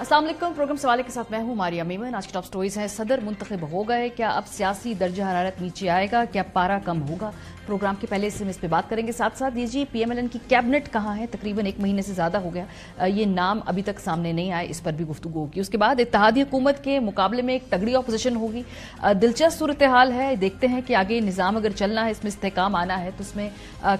अस्सलाम वालेकुम। प्रोग्राम सवाले के साथ मैं हूं मारिया मेमन। आज की टॉप स्टोरीज हैं। सदर मुंतखब हो गए, क्या अब सियासी दर्जा हरारत नीचे आएगा, क्या पारा कम होगा? प्रोग्राम के पहले से हम इस पे बात करेंगे। साथ साथ ये जी पीएमएलएन की कैबिनेट कहाँ है, तकरीबन 1 महीने से ज्यादा हो गया, ये नाम अभी तक सामने नहीं आए, इस पर भी गुफ्तगू होगी। उसके बाद इत्तेहादी हुकूमत के मुकाबले में एक तगड़ी ऑपोजिशन होगी। दिलचस्प सूरत हाल है, देखते हैं कि आगे निज़ाम अगर चलना है, इसमें इस्तेहकाम आना है तो उसमें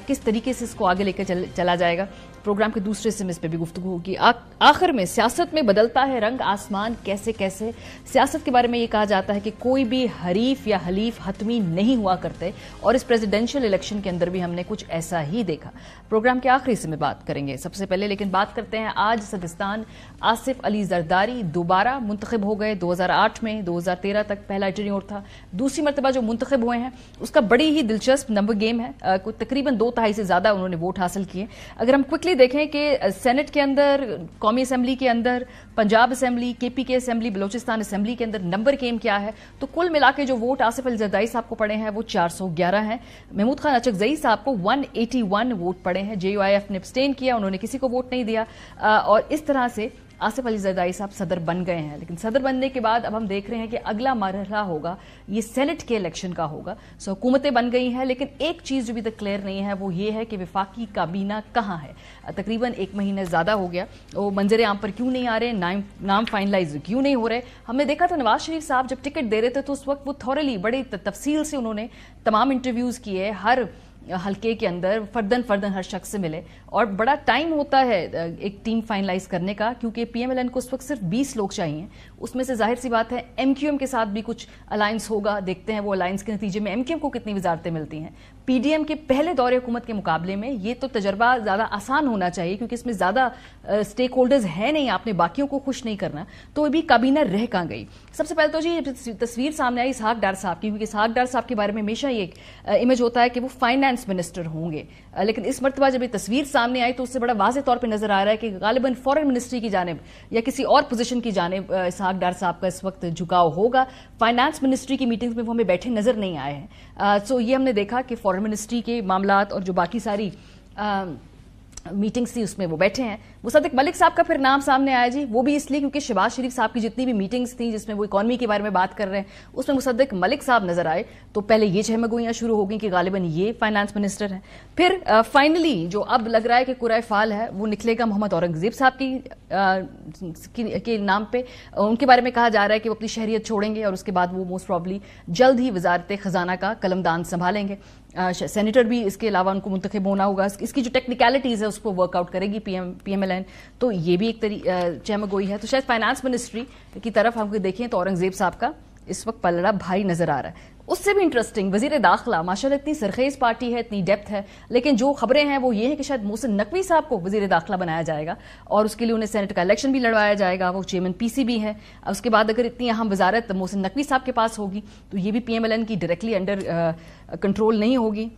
किस तरीके से इसको आगे लेकर चला जाएगा। प्रोग्राम के दूसरे से इस पर भी गुफ्तगू होगी। आखिर में सियासत में बदलता है रंग आसमान कैसे कैसे। सियासत के बारे में ये कहा जाता है कि कोई भी हरीफ या हलीफ हतमी नहीं हुआ करते, और इस प्रेसिडेंशियल इलेक्शन के अंदर भी हमने कुछ ऐसा ही देखा। प्रोग्राम के आखिरी से में बात करेंगे सबसे पहले, लेकिन बात करते हैं आज सदस्तान आसिफ अली जरदारी दोबारा मुंतखब हो गए। 2008 में 2013 तक पहला टेन्योर था, दूसरी मरतबा जो मुंतखब हुए हैं उसका बड़ी ही दिलचस्प नंबर गेम है। तकरीबन 2/3 से ज्यादा उन्होंने वोट हासिल किए। अगर हम क्विकली देखें कि सेनेट के अंदर, कौमी असेंबली के अंदर, पंजाब असेंबली, केपी के असेंबली, बलोचिस्तान असेंबली के अंदर नंबर गेम क्या है, तो कुल मिला के जो वोट आसिफ अली जरदारी साहब को पड़े हैं वो 411 हैं। महमूद खान अचकजई साहब को 181 वोट पड़े हैं। JUIF ने अब्सटेन किया, उन्होंने किसी को वोट नहीं दिया, और इस तरह से आसिफ अली जरदारी साहब सदर बन गए हैं। लेकिन सदर बनने के बाद अब हम देख रहे हैं कि अगला मरहला होगा ये सेनेट के इलेक्शन का होगा। सो हुकूमतें बन गई हैं, लेकिन एक चीज जो अभी तक क्लियर नहीं है वो ये है कि वफाकी काबीना कहाँ है। तकरीबन 1 महीने ज्यादा हो गया, वो मंजर आम पर क्यों नहीं आ रहे, नाम फाइनलाइज क्यों नहीं हो रहे। हमने देखा था नवाज शरीफ साहब जब टिकट दे रहे थे तो उस वक्त वो थॉरली बड़ी तफसील से उन्होंने तमाम इंटरव्यूज किए, हर हल्के के अंदर फर्दन हर शख्स से मिले, और बड़ा टाइम होता है एक टीम फाइनलाइज करने का, क्योंकि पीएमएलएन को उस वक्त सिर्फ 20 लोग चाहिए। उसमें से जाहिर सी बात है MQM के साथ भी कुछ अलायंस होगा, देखते हैं वो अलायंस के नतीजे में MQM को कितनी वजारतें मिलती हैं। PDM के पहले दौरे हुकूमत के मुकाबले में ये तो तजर्बा ज्यादा आसान होना चाहिए, क्योंकि इसमें ज्यादा स्टेक होल्डर्स है नहीं, आपने बाकियों को खुश नहीं करना, तो अभी काबीना रह कहाँ गई। सबसे पहले तो जी तस्वीर सामने आई इसहाक डार साहब की, क्योंकि इसहाक डार साहब के बारे में हमेशा ये इमेज होता है कि वो फाइनेंस मिनिस्टर होंगे, लेकिन इस मरतबा जब ये तस्वीर सामने आई तो उससे बड़ा वाज़ेह तौर पे नजर आ रहा है कि गालिबन फॉरेन मिनिस्ट्री की जानिब या किसी और पोजीशन की जानिब इसहाक डार साहब का इस वक्त झुकाव होगा। फाइनेंस मिनिस्ट्री की मीटिंग्स में वो हमें बैठे नजर नहीं आए हैं। सो ये हमने देखा कि फॉरेन मिनिस्ट्री के मामलात और जो बाकी सारी मीटिंग्स थी उसमें वो बैठे हैं। मुसद्दिक मलिक साहब का फिर नाम सामने आया जी, वो भी इसलिए क्योंकि शहबाज शरीफ साहब की जितनी भी मीटिंग्स थी जिसमें वो इकॉनमी के बारे में बात कर रहे हैं उसमें मुसद्दिक मलिक साहब नजर आए, तो पहले ये चहमगोइयां शुरू हो गई कि गालिबन ये फाइनेंस मिनिस्टर हैं। फिर फाइनली जो अब लग रहा है कि कुराए फाल है वो निकलेगा मोहम्मद औरंगजेब साहब के नाम पे। उनके बारे में कहा जा रहा है कि वो अपनी शहरियत छोड़ेंगे और उसके बाद वो मोस्ट प्रॉब्ली जल्द ही वजारत खजाना का कलमदान संभालेंगे। सेनेटर भी इसके अलावा उनको मुंतखब होना होगा, इसकी जो टेक्निकलिटीज है उसको वर्कआउट करेगी पीएमएलएन, तो ये भी एक चहमगोई है। तो शायद फाइनेंस मिनिस्ट्री की तरफ हम देखें तो औरंगजेब साहब का इस वक्त पलड़ा भारी नजर आ रहा है। उससे भी इंटरेस्टिंग वजीर दाखिला, माशाल्लाह इतनी सरखेज पार्टी है, इतनी डेप्थ है, लेकिन जो खबरें हैं वो ये है कि शायद मोहसिन नकवी साहब को वजीर दाखिला बनाया जाएगा और उसके लिए उन्हें सेनेट का इलेक्शन भी लड़वाया जाएगा। वो चेयरमैन PCB है। उसके बाद अगर इतनी अहम वजारत मोहसिन नकवी साहब के पास होगी तो ये भी पीएमएलएन की डायरेक्टली अंडर कंट्रोल नहीं होगी।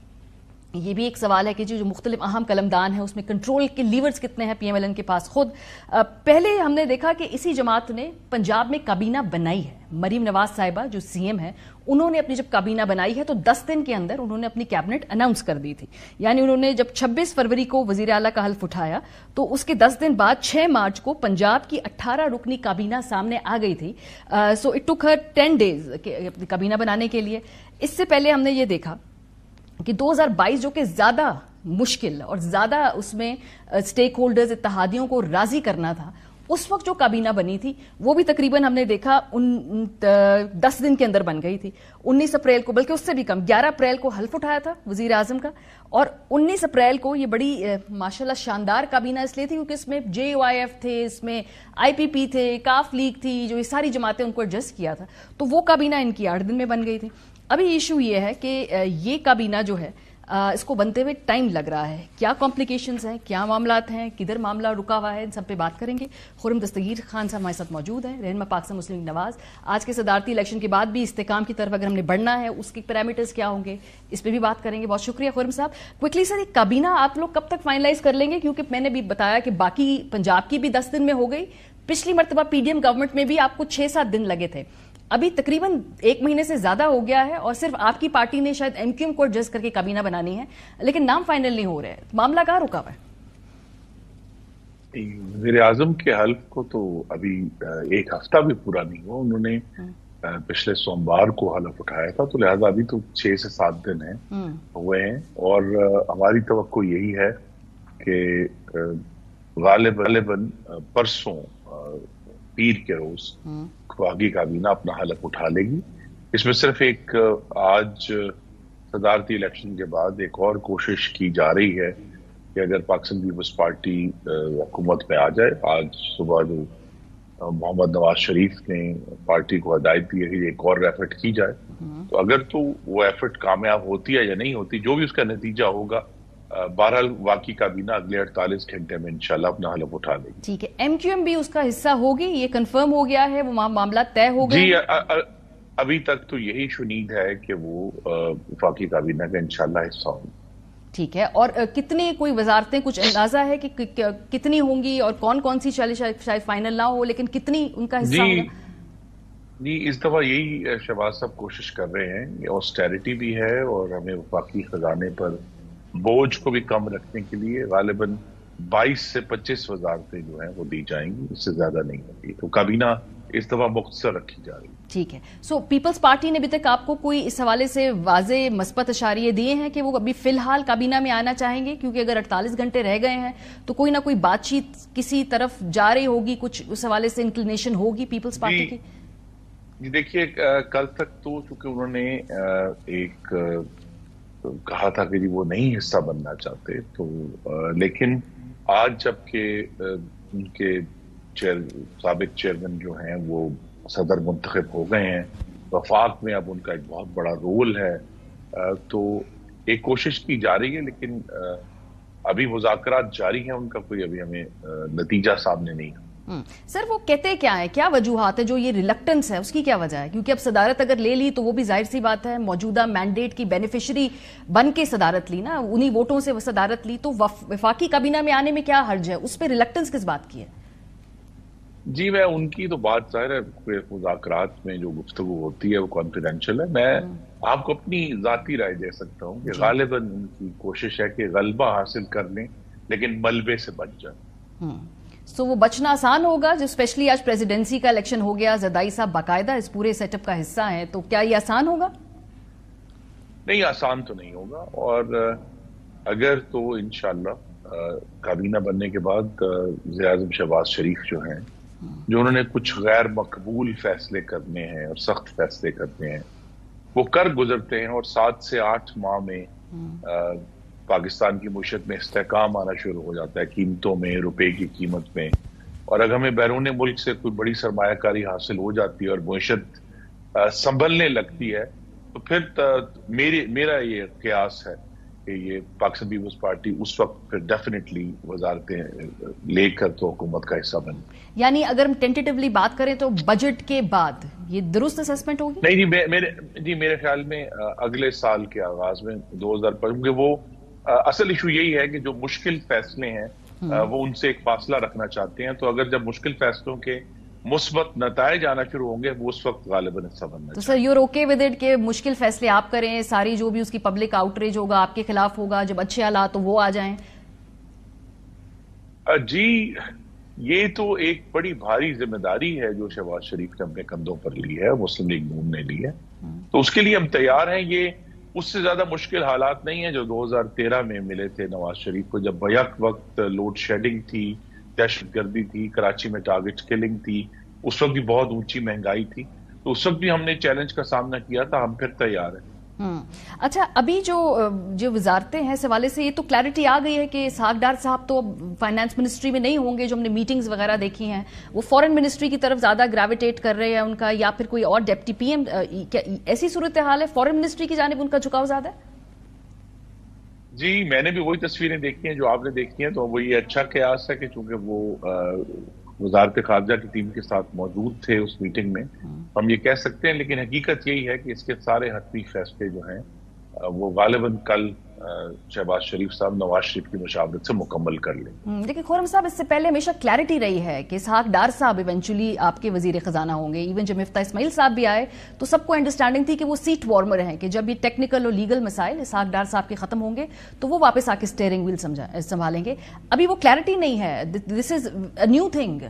ये भी एक सवाल है कि जो मुख्तलिफ अहम कलमदान है उसमें कंट्रोल के लीवर्स कितने हैं पीएमएलएन के पास खुद। पहले हमने देखा कि इसी जमात ने पंजाब में काबीना बनाई है। मरीम नवाज साहिबा जो CM है, उन्होंने अपनी जब काबीना बनाई है तो 10 दिन के अंदर उन्होंने अपनी कैबिनेट अनाउंस कर दी थी। यानी उन्होंने जब 26 फरवरी को वजीर आला का हल्फ उठाया तो उसके 10 दिन बाद 6 मार्च को पंजाब की 18 रुकनी काबीना सामने आ गई थी। So it took her 10 days अपनी काबीना बनाने के लिए। इससे पहले हमने ये देखा कि 2022 जो कि ज्यादा मुश्किल और ज्यादा उसमें स्टेक होल्डर्स इत्तेहादियों को राजी करना था, उस वक्त जो काबीना बनी थी वो भी तकरीबन हमने देखा 10 दिन के अंदर बन गई थी। 19 अप्रैल को, बल्कि उससे भी कम, 11 अप्रैल को हल्फ उठाया था वजीर आजम का, और 19 अप्रैल को ये बड़ी माशाल्लाह शानदार काबीना इसलिए थी क्योंकि इसमें JUIF थे, इसमें IPP थे, काफ लीग थी, जो ये सारी जमातें उनको एडजस्ट किया था, तो वो काबीना इनकी 8 दिन में बन गई थी। अभी इशू ये है कि ये काबीना जो है इसको बनते हुए टाइम लग रहा है। क्या कॉम्प्लिकेशंस हैं, क्या मामलात हैं, किधर मामला रुका हुआ है, इन सब पे बात करेंगे। खुर्रम दस्तगीर खान साहब हमारे साथ मौजूद हैं, रहनुमा पाकिस्तान मुस्लिम लीग नवाज। आज के सदारती इलेक्शन के बाद भी इस्तेकाम की तरफ अगर हमने बढ़ना है उसके पैरामीटर्स क्या होंगे, इस पे भी बात करेंगे। बहुत शुक्रिया खुर्रम साहब। क्विकली सर, एक काबीना आप लोग कब तक फाइनलाइज कर लेंगे, क्योंकि मैंने भी बताया कि बाकी पंजाब की भी 10 दिन में हो गई, पिछली मरतबा PDM गवर्नमेंट में भी आपको 6-7 दिन लगे थे, अभी तकरीबन 1 महीने से ज्यादा हो गया है और सिर्फ आपकी पार्टी ने शायद MQM को एडजस्ट करके काबीना बनानी है, लेकिन नाम फाइनल नहीं हो रहे हैं। मामला कहाँ रुका हुआ है? वज़ीर आज़म के हल्फ को तो अभी एक हफ्ता भी पूरा नहीं हुआ। उन्होंने पिछले सोमवार को हल्फ उठाया था, तो लिहाजा अभी तो 6 से 7 दिन हुए हैं। और हमारी तवक्को यही है कि गालिबन परसों पीर के रोज वफाकी काबीना अपना हल्फ उठा लेगी। इसमें सिर्फ एक आज सदारती इलेक्शन के बाद एक और कोशिश की जा रही है कि अगर पाकिस्तान पीपल्स पार्टी हुकूमत में आ जाए। आज सुबह जो मोहम्मद नवाज शरीफ ने पार्टी को हिदायत दी है कि एक और एफर्ट की जाए, तो अगर तो वो एफर्ट कामयाब होती है या नहीं होती, जो भी उसका नतीजा होगा, बहरहाल वाकई काबीना अगले 48 घंटे में इंशाल्लाह अपना हलफ उठा लेगी। ठीक है, एमक्यूएम भी उसका हिस्सा होगी, ये कंफर्म हो गया है, वो मामला तय हो गया? जी, अभी तक तो यही शुनीद है कि वो वफाकी काबीना का इंशाल्लाह हिस्सा होगी। ठीक है, और कितनी कोई वजारतें, कुछ अंदाजा है कि कितनी होंगी और कौन कौन सी? शायद फाइनल ना हो, लेकिन कितनी उनका हिस्सा होगा? जी, इस दफा यही शहबाज साहब कोशिश कर रहे हैं। ऑस्टेरिटी भी है और हमें वफाकी खजाने पर बोझ को भी कम रखने के लिए गालिबन 22 से 25 वजारतें जो हैं वो दी जाएंगी, इससे ज्यादा नहीं होगी। तो काबीना इस दफा मुख्तसर रखी जा रही है। ठीक है। सो पीपल्स पार्टी ने अभी तक आपको कोई इस हवाले से वाजे मस्बत इशारे दिए हैं कि वो अभी फिलहाल काबीना में आना चाहेंगे? क्योंकि अगर 48 घंटे रह गए हैं तो कोई ना कोई बातचीत किसी तरफ जा रही होगी, कुछ उस हवाले से इंक्लिनेशन होगी पीपल्स पार्टी की? जी देखिए, कल तक तो चूंकि उन्होंने एक कहा था कि जी वो नहीं हिस्सा बनना चाहते, तो लेकिन आज जबकि उनके साबिक चेयरमैन जो हैं वो सदर मुंतखब हो गए हैं, वफाक में अब उनका एक बहुत बड़ा रोल है, तो एक कोशिश की जा रही है, लेकिन अभी मुज़ाकरात जारी हैं उनका, कोई अभी हमें नतीजा सामने नहीं है। सर, वो कहते क्या है, क्या वजूहात है जो ये रिलक्टेंस है, उसकी क्या वजह है? क्योंकि अब सदारत अगर ले ली तो वो भी जाहिर सी बात है मौजूदा मैंडेट की बेनिफिशरी बन के सदारत ली ना, उन्हीं वोटों से सदारत ली, तो वफाकी काबीना में आने में क्या हर्ज है? उस पर रिलक्टेंस किस बात की है? जी, मैं उनकी तो बात जाहिर है मुज़ाकरात में जो गुफ्तगू होती है वो कॉन्फिडेंशियल है। मैं आपको अपनी जाती राय दे सकता हूँ कि गालिबन उनकी कोशिश है कि गलबा हासिल कर लें, लेकिन मलबे से बच जाए। तो वो बचना आसान होगा, जो स्पेशली आज प्रेसिडेंसी का इलेक्शन हो गया, ज़रदारी साहब बाकायदा इस पूरे सेटअप का हिस्सा है, तो क्या ये आसान होगा? नहीं, आसान तो नहीं होगा। और अगर तो इंशाल्लाह काबीना बनने के बाद वज़ीर आज़म शहबाज शरीफ जो हैं, जो उन्होंने कुछ गैर मकबूल फैसले करने हैं और सख्त फैसले करने हैं, वो कर गुजरते हैं और 7 से 8 माह में पाकिस्तान की मुशत में इस्तेहकाम आना शुरू हो जाता है, कीमतों में, रुपए की कीमत में। और अगर हमें बैरून मुल्क से कोई बड़ी सरमायाकारी हासिल हो जाती है और मुशत संभलने लगती है, तो फिर मेरा ये कयास है कि ये पाकिस्तान पीपल्स पार्टी उस वक्त फिर डेफिनेटली वजारतें लेकर तो हुकूमत का हिस्सा बने। यानी अगर हम टेंटेटिवली बात करें तो बजट के बाद ये दुरुस्त असेसमेंट होगी? नहीं, मेरे ख्याल में अगले साल के आगाज में 2005, क्योंकि वो असल इशू यही है कि जो मुश्किल फैसले हैं वो उनसे एक फासला रखना चाहते हैं, तो अगर जब मुश्किल फैसलों के मुस्बत नताइज आना शुरू होंगे वो उस वक्त गालिबन हिस्सा बनना। तो sir, you're okay with it कि मुश्किल फैसले आप करें, सारी जो भी उसकी पब्लिक आउटरीच होगा आपके खिलाफ होगा, जब अच्छे हालात तो वो आ जाएं? जी, ये तो एक बड़ी भारी जिम्मेदारी है जो शहबाज शरीफ ने अपने कंधों पर ली है, मुस्लिम लीग नून ने ली है, तो उसके लिए हम तैयार हैं। ये उससे ज्यादा मुश्किल हालात नहीं है जो 2013 में मिले थे नवाज शरीफ को, जब बैक वक्त लोड शेडिंग थी, दहशतगर्दी थी, कराची में टारगेट किलिंग थी, उस वक्त भी बहुत ऊंची महंगाई थी, तो उस वक्त भी हमने चैलेंज का सामना किया था। हम फिर तैयार हैं। अच्छा, अभी जो वजारतें हैं इस हवाले से ये तो क्लैरिटी आ गई है कि इसहाक डार साहब तो फाइनेंस मिनिस्ट्री में नहीं होंगे, जो हमने मीटिंग्स वगैरह देखी हैं, वो फॉरेन मिनिस्ट्री की तरफ ज्यादा ग्रेविटेट कर रहे हैं उनका, या फिर कोई और डेप्टी पीएम, क्या ऐसी सूरत हाल है? फॉरेन मिनिस्ट्री की जानिब उनका झुकाव ज्यादा है? जी, मैंने भी वही तस्वीरें देखी हैं जो आपने देखी हैं, तो वो ये अच्छा कयास है कि चूंकि वो वजारत खारजा की टीम के साथ मौजूद थे उस मीटिंग में, हम ये कह सकते हैं। लेकिन हकीकत यही है कि इसके सारे हतमी फैसले जो हैं वो गालिबन कल शहबाज शरीफ साहब नवाज शरीफ की मुशावरत से मुकम्मल कर लें। लेकिन खुर्रम साहब, इससे पहले हमेशा क्लैरिटी रही है कि इसहाक डार साहब इवेंचुअली आपके वजीर खजाना होंगे। इवन जब मिफ्ता इस्माइल साहब भी आए तो सबको अंडरस्टैंडिंग थी कि वो सीट वार्मर हैं, कि जब ये टेक्निकल और लीगल मसाइल इसहाक डार साहब के खत्म होंगे तो वो वापस आके स्टीयरिंग व्हील संभालेंगे। अभी वो क्लैरिटी नहीं है, this is a new thing.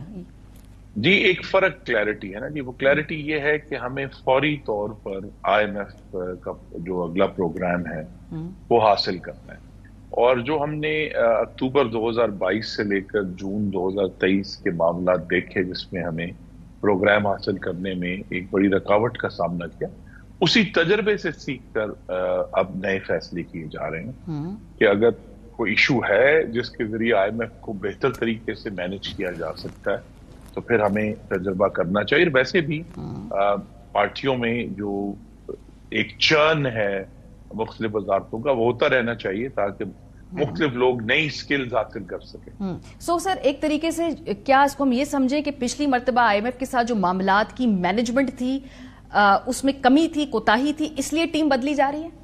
जी, एक फर्क क्लैरिटी है ना जी, वो क्लैरिटी ये है कि हमें फौरी तौर पर IMF का जो अगला प्रोग्राम है वो हासिल करना है, और जो हमने अक्टूबर 2022 से लेकर जून 2023 के मामला देखे जिसमें हमें प्रोग्राम हासिल करने में एक बड़ी रुकावट का सामना किया, उसी तजर्बे से सीख कर अब नए फैसले किए जा रहे हैं कि अगर कोई इशू है जिसके जरिए IMF को बेहतर तरीके से मैनेज किया जा सकता है तो फिर हमें तजर्बा करना चाहिए। वैसे भी पार्टियों में जो एक चर्न है मुख्तलिफ वजारतों का वो होता रहना चाहिए ताकि मुख्तलिफ लोग नई स्किल्स हासिल कर सकें। सो सर, एक तरीके से क्या इसको हम ये समझें कि पिछली मर्तबा IMF के साथ जो मामलात की मैनेजमेंट थी उसमें कमी थी, कोताही थी, इसलिए टीम बदली जा रही है?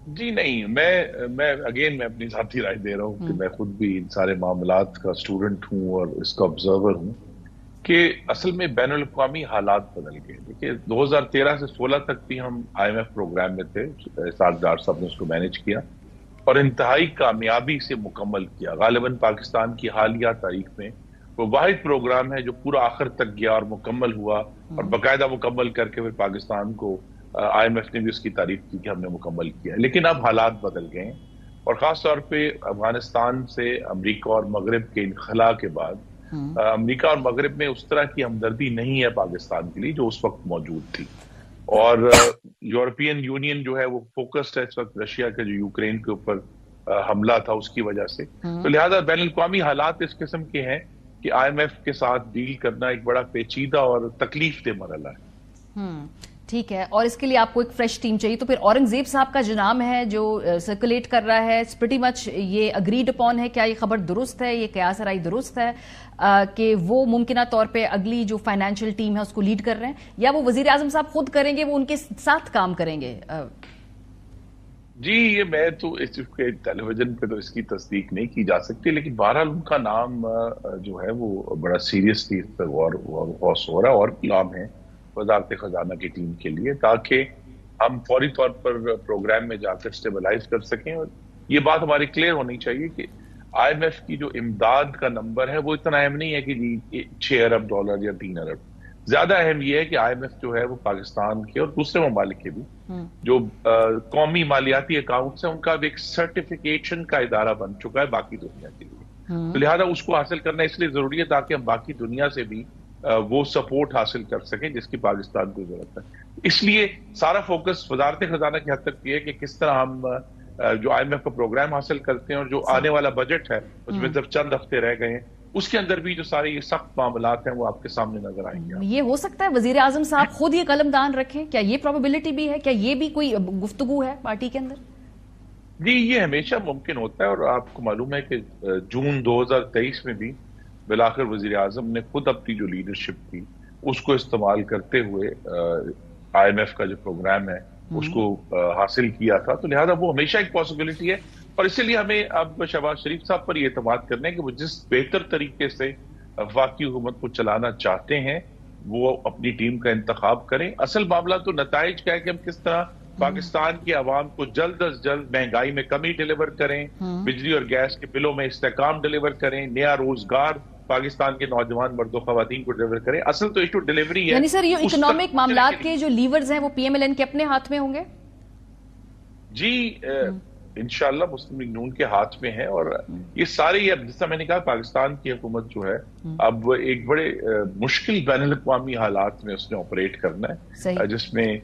जी नहीं, मैं अपनी जाती राय दे रहा हूँ कि मैं खुद भी इन सारे मामलात का स्टूडेंट हूँ और इसका ऑब्जर्वर हूँ कि असल में बैनुल अक़वामी हालात बदल गए। देखिए 2013 से 16 तक भी हम IMF प्रोग्राम में थे, इसहाक डार साहब ने उसको मैनेज किया और इंतहाई कामयाबी से मुकम्मल किया। गालिबन पाकिस्तान की हालिया तारीख में वो वाहिद प्रोग्राम है जो पूरा आखिर तक गया और मुकम्मल हुआ, और बाकायदा मुकम्मल करके फिर पाकिस्तान को IMF ने भी उसकी तारीफ की कि हमने मुकम्मल किया। लेकिन अब हालात बदल गए हैं, और खास तौर पे अफगानिस्तान से अमेरिका और मगरब के इनखला के बाद अमेरिका और मगरब में उस तरह की हमदर्दी नहीं है पाकिस्तान के लिए जो उस वक्त मौजूद थी, और यूरोपियन यूनियन जो है वो फोकस्ड है इस वक्त रशिया के जो यूक्रेन के ऊपर हमला था उसकी वजह से। तो लिहाजा बैनुल अक़वामी हालात इस किस्म के हैं कि IMF के साथ डील करना एक बड़ा पेचीदा और तकलीफ दे मरहला है। ठीक है, और इसके लिए आपको एक फ्रेश टीम चाहिए। तो फिर औरंगजेब साहब का जो नाम है जो सर्कुलेट कर रहा है, प्रीटी मच ये अग्रीड अपॉन है, क्या ये खबर दुरुस्त है, ये कयास राय दुरुस्त है कि वो मुमकिना तौर पे अगली जो फाइनेंशियल टीम है उसको लीड कर रहे हैं, या वो वजीर आजम साहब खुद करेंगे, वो उनके साथ काम करेंगे? जी, ये मैं तो टेलीविजन पे तो इसकी तस्दीक नहीं की जा सकती, लेकिन बहरहाल उनका नाम जो है वो बड़ा सीरियसली इस पर गौर हो रहा है और नाम है वजारत खजाना की टीम के लिए, ताकि हम फौरी तौर पर प्रोग्राम में जाकर स्टेबलाइज कर सकें। और ये बात हमारी क्लियर होनी चाहिए कि IMF की जो इमदाद का नंबर है वो इतना अहम नहीं है कि जी 6 अरब डॉलर या 3 अरब। ज्यादा अहम यह है कि IMF जो है वो पाकिस्तान के और दूसरे ममालिक के भी जो कौमी मालियाती अकाउंट्स है उनका एक सर्टिफिकेशन का इदारा बन चुका है बाकी दुनिया के लिए। तो लिहाजा उसको हासिल करना इसलिए जरूरी है ताकि हम बाकी दुनिया से भी वो सपोर्ट हासिल कर सकें जिसकी पाकिस्तान को जरूरत है। इसलिए सारा फोकस वजारत खजाना की हद तक ये है कि किस तरह हम जो IMF का प्रोग्राम हासिल करते हैं और जो आने वाला बजट है उसमें जब चंद हफ्ते रह गए हैं उसके अंदर भी जो सारे ये सख्त मामलात हैं वो आपके सामने नजर आएंगे। ये हो सकता है वजीर आजम साहब खुद ये कलमदान रखें, क्या ये प्रोबेबिलिटी भी है, क्या ये भी कोई गुफ्तगू है पार्टी के अंदर? जी, ये हमेशा मुमकिन होता है, और आपको मालूम है कि जून 2023 में भी बिलाखिर वजीर आजम ने खुद अपनी जो लीडरशिप थी उसको इस्तेमाल करते हुए IMF का जो प्रोग्राम है उसको हासिल किया था। तो लिहाजा वो हमेशा एक पॉसिबिलिटी है, और इसीलिए हमें अब शहबाज शरीफ साहब पर ये एतमाद करना है कि वो जिस बेहतर तरीके से वफाकी हुकूमत को चलाना चाहते हैं वो अपनी टीम का इंतखाब करें। असल मामला तो नताइज का है कि हम किस तरह पाकिस्तान की आवाम को जल्द अज जल्द महंगाई में कमी डिलीवर करें, बिजली और गैस के बिलों में इस्तेकाम डिलीवर करें, नया रोजगार पाकिस्तान के नौजवान मर्दों खवातीन को डिलीवर करें। असल तो इशू डिलीवरी है। यानी सर ये इकोनॉमिक मामलात के जो लीवर्स हैं वो PMLN के अपने हाथ में होंगे? जी, इंशाअल्लाह मुस्लिम लीग नून के हाथ में है, और ये सारे जैसा मैंने कहा पाकिस्तान की हुकूमत जो है अब एक बड़े मुश्किल बैनुल अक़वामी हालात में उसने ऑपरेट करना है, जिसमें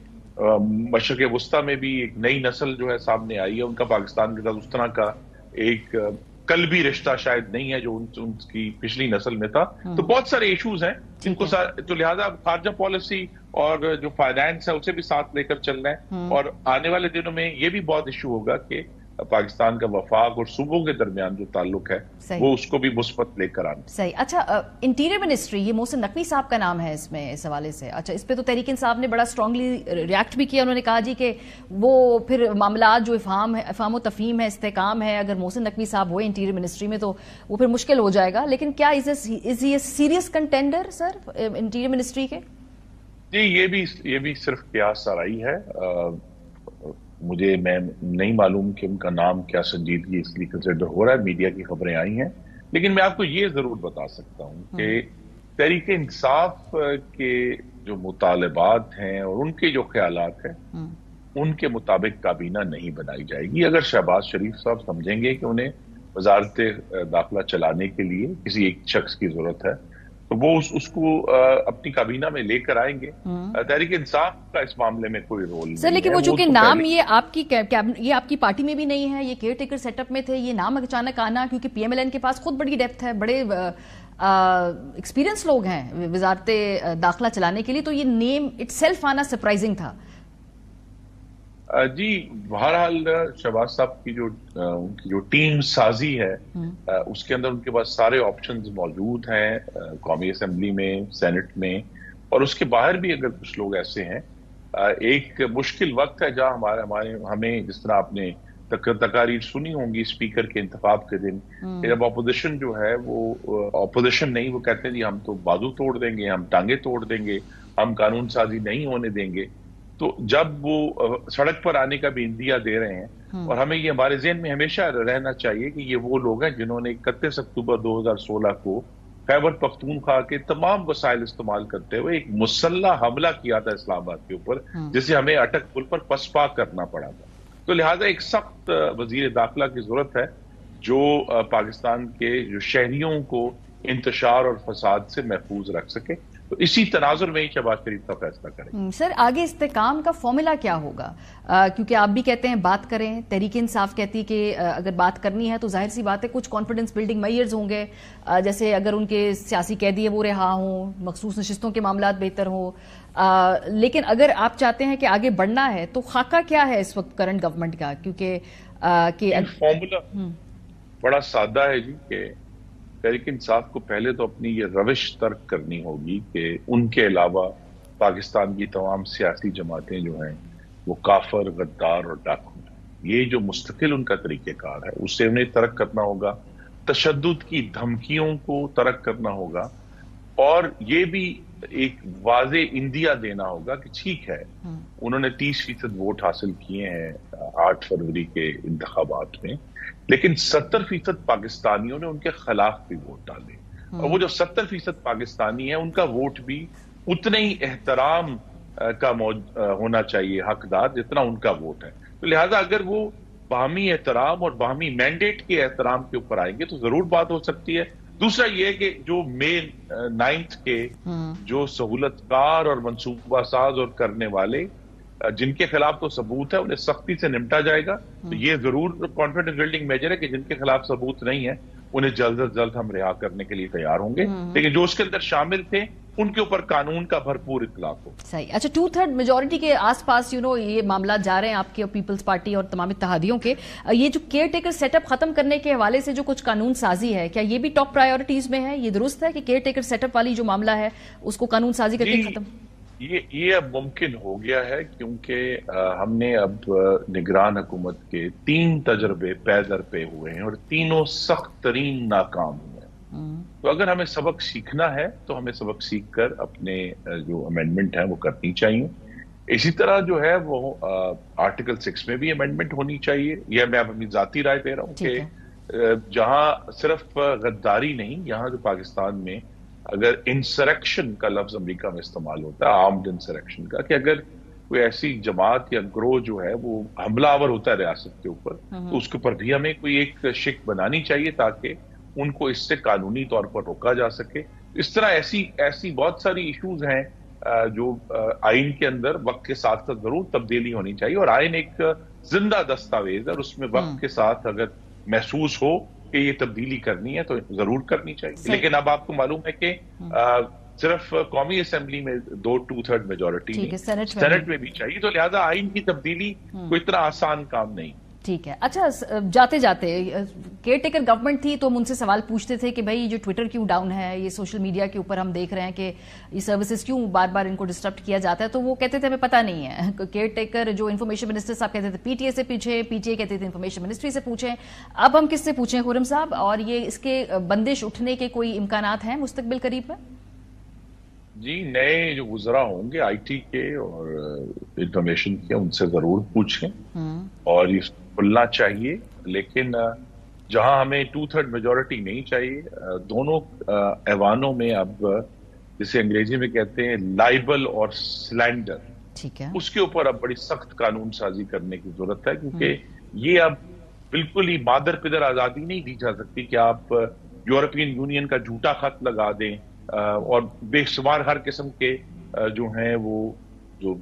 मशरक़ वुस्ता में भी एक नई नस्ल जो है सामने आई है, उनका पाकिस्तान के साथ उस तरह का एक कल्बी रिश्ता शायद नहीं है जो उनकी पिछली नस्ल में था। तो बहुत सारे इश्यूज हैं जिनको तो लिहाजा खारजा पॉलिसी और जो फाइनेंस है उसे भी साथ लेकर चलना है, और आने वाले दिनों में ये भी बहुत इशू होगा कि पाकिस्तान का वफाक और सूबों के दरमियान जो ताल्लुक है वो उसको भी मुस्बत लेकर आना। सही। अच्छा, इंटीरियर मिनिस्ट्री, ये मोहसिन नकवी साहब का नाम है इसमें, इस हवाले से। अच्छा, इस पे तो तहरीक इंसाफ ने बड़ा स्ट्रांगली रिएक्ट भी किया। उन्होंने कहा जी कि वो फिर मामला जो इफ़हाम व तफहीम है, इस्तेकाम है, अगर मोहसिन नकवी साहब हुए इंटीरियर मिनिस्ट्री में तो वो फिर मुश्किल हो जाएगा। लेकिन क्या is he serious contender sir interior ministry के? जी, ये भी सिर्फ कियास सराई है। मैं नहीं मालूम कि उनका नाम क्या संजीदगी इसलिए कंसिडर हो रहा है, मीडिया की खबरें आई हैं। लेकिन मैं आपको ये जरूर बता सकता हूं कि तहरीक इंसाफ के जो मुतालबात हैं और उनके जो ख्यालात हैं उनके मुताबिक काबीना नहीं बनाई जाएगी। अगर शहबाज शरीफ साहब समझेंगे कि उन्हें वजारत दाखिला चलाने के लिए किसी एक शख्स की जरूरत है तो वो उसको अपनी काबीना में लेकर आएंगे। तहरीक इंसाफ का इस मामले में कोई रोल नहीं सर। लेकिन वो चूंकि नाम ये आपकी पार्टी में भी नहीं है, ये केयर टेकर सेटअप में थे, ये नाम अचानक आना, क्योंकि पीएमएलएन के पास खुद बड़ी डेप्थ है, बड़े एक्सपीरियंस लोग हैं वजारत दाखिला चलाने के लिए, तो ये नेम इटसेल्फ आना सरप्राइजिंग था। जी, बहरहाल शहबाज साहब की उनकी जो टीम साजी है उसके अंदर उनके पास सारे ऑप्शंस मौजूद हैं, कौमी असेंबली में, सेनेट में, और उसके बाहर भी अगर कुछ लोग ऐसे हैं। एक मुश्किल वक्त है जहां हमें जिस तरह आपने तकारीर सुनी होंगी स्पीकर के इंतखाब के दिन, जब अपोजिशन जो है वो अपोजिशन नहीं, वो कहते हैं जी हम तो बाजू तोड़ देंगे, हम टांगे तोड़ देंगे, हम कानून साजी नहीं होने देंगे। तो जब वो सड़क पर आने का भी इंदिया दे रहे हैं, और हमें ये हमारे ज़हन में हमेशा रहना चाहिए कि ये वो लोग हैं जिन्होंने 31 अक्टूबर 2016 को खैबर पख्तूनख्वा के तमाम वसाइल इस्तेमाल करते हुए एक मुसल्लह हमला किया था इस्लामाबाद के ऊपर, जिसे हमें अटक पुल पर पसपा करना पड़ा था। तो लिहाजा एक सख्त वजीर दाखिला की जरूरत है जो पाकिस्तान के जो शहरियों को इंतशार और फसाद से महफूज रख सके। तो इसी तनाजुर में ही शहबाज शरीफ का फैसला करें। सर, आगे इस्तेकाम का फॉर्मूला क्या होगा? क्योंकि आप भी कहते हैं बात करें, तहरीक इंसाफ कहती है कि अगर बात करनी है तो जाहिर सी बात है कुछ कॉन्फिडेंस बिल्डिंग मेजर्स होंगे, जैसे अगर उनके सियासी कैदी है वो रिहा हों, मखसूस नशिस्तों के मामला बेहतर हों। लेकिन अगर आप चाहते हैं कि आगे बढ़ना है तो खाका क्या है इस वक्त करंट गवर्नमेंट का? क्योंकि फॉर्मूला बड़ा सादा है जी कि तहरीक इंसाफ को पहले तो अपनी ये रविश तर्क करनी होगी कि उनके अलावा पाकिस्तान की तमाम सियासी जमातें जो हैं वो काफर, गद्दार और डाकू हैं। ये जो मुस्तकिल उनका तरीक़ेकार है उससे उन्हें तर्क करना होगा, तशद्दुद की धमकियों को तर्क करना होगा, और ये भी एक वाज़े इंदिया देना होगा कि ठीक है उन्होंने 30% वोट हासिल किए हैं 8 फरवरी के इंतखाबात में, लेकिन 70% पाकिस्तानियों ने उनके खिलाफ भी वोट डाले, और वो जो 70% पाकिस्तानी है उनका वोट भी उतने ही एहतराम का होना चाहिए हकदार जितना उनका वोट है। तो लिहाजा अगर वो बाहमी एहतराम और बाहमी मैंडेट के एहतराम के ऊपर आएंगे तो जरूर बात हो सकती है। दूसरा ये है कि जो मेन 9th के जो सहूलतकार और मंसूबा साज और करने वाले जिनके खिलाफ तो सबूत है उन्हें सख्ती से निपटा जाएगा। तो ये जरूर कॉन्फिडेंस बिल्डिंग मेजर है कि जिनके खिलाफ सबूत नहीं है उन्हें जल्द से जल्द हम रिहा करने के लिए तैयार होंगे, लेकिन जो उसके अंदर शामिल थे उनके ऊपर कानून का भरपूर इतलाक हो। सही। अच्छा, 2/3 मेजोरिटी के आसपास ये मामला जा रहे हैं आपके पीपल्स पार्टी और तमाम इत्तेहादियों के। ये जो केयर टेकर सेटअप खत्म करने के हवाले से जो कुछ कानून साजी है, क्या ये भी टॉप प्रायोरिटीज में है? ये दुरुस्त है कि केयर टेकर सेटअप वाली जो मामला है उसको कानून साजी करके खत्म? ये अब मुमकिन हो गया है क्योंकि हमने अब निगरान हुकूमत के 3 तजर्बे पै दर पे हुए हैं और तीनों सख्त तरीन नाकाम हुए हैं। तो अगर हमें सबक सीखना है तो हमें सबक सीख कर अपने जो अमेंडमेंट है वो करनी चाहिए। इसी तरह जो है वो आर्टिकल 6 में भी अमेंडमेंट होनी चाहिए। यह मैं अपनी जाती राय दे रहा हूँ कि जहां सिर्फ गद्दारी नहीं, यहाँ जो पाकिस्तान में अगर इंसरेक्शन का लफ्ज अमेरिका में इस्तेमाल होता है, आर्म्ड इंसरेक्शन का, कि अगर कोई ऐसी जमात या ग्रोह जो है वो हमलावर होता है रियासत के ऊपर, तो उसके ऊपर भी हमें कोई एक शिक बनानी चाहिए ताकि उनको इससे कानूनी तौर पर रोका जा सके। इस तरह ऐसी बहुत सारी इश्यूज हैं जो आइन के अंदर वक्त के साथ साथ जरूर तब्दीली होनी चाहिए, और आइन एक जिंदा दस्तावेज है और उसमें वक्त के साथ अगर महसूस हो कि ये तब्दीली करनी है तो जरूर करनी चाहिए। लेकिन अब आपको मालूम है कि सिर्फ कौमी असेंबली में 2/3 मेजोरिटी नहीं, सेनेट में भी चाहिए, तो लिहाजा आइन की तब्दीली कोई इतना आसान काम नहीं। ٹھیک ہے. اچھا جاتے جاتے کیئر ٹیکر گورنمنٹ تھی تو ہم ان سے سوال پوچھتے تھے کہ بھائی جو ٹویٹر کیوں ڈاؤن ہے, یہ سوشل میڈیا کے اوپر ہم دیکھ رہے ہیں کہ یہ سروسز کیوں بار بار ان کو ڈسٹربٹ کیا جاتا ہے, تو وہ کہتے تھے ہمیں پتہ نہیں ہے. کیئر ٹیکر جو انفارمیشن منسٹر صاحب کہتے تھے پی ٹی اے سے پوچھیں, پی ٹی اے کہتے تھے انفارمیشن منسٹری سے پوچھیں. اب ہم کس سے پوچھیں خرم صاحب, اور یہ اس کے بندش اٹھنے کے کوئی امکانات ہیں مستقبل قریب میں؟ جی, نئے جو وزراء ہوں گے آئی ٹی کے اور انفارمیشن کے, ان سے ضرور پوچھیں اور یہ کھلنا چاہیے. لیکن جہاں ہمیں 2/3 میجورٹی نہیں چاہیے, دونوں ایوانوں میں اب جسے انگریزی میں کہتے ہیں لائبل اور سلینڈر, ٹھیک ہے, اس کے اوپر اب بڑی سخت قانون سازی کرنے کی ضرورت ہے, کیونکہ یہ اب بالکل ہی مادر پدر آزادی نہیں دی جا سکتی کہ آپ یورپین یونین کا جھوٹا خط لگا دیں اور بے شمار ہر قسم کے جو ہیں وہ جو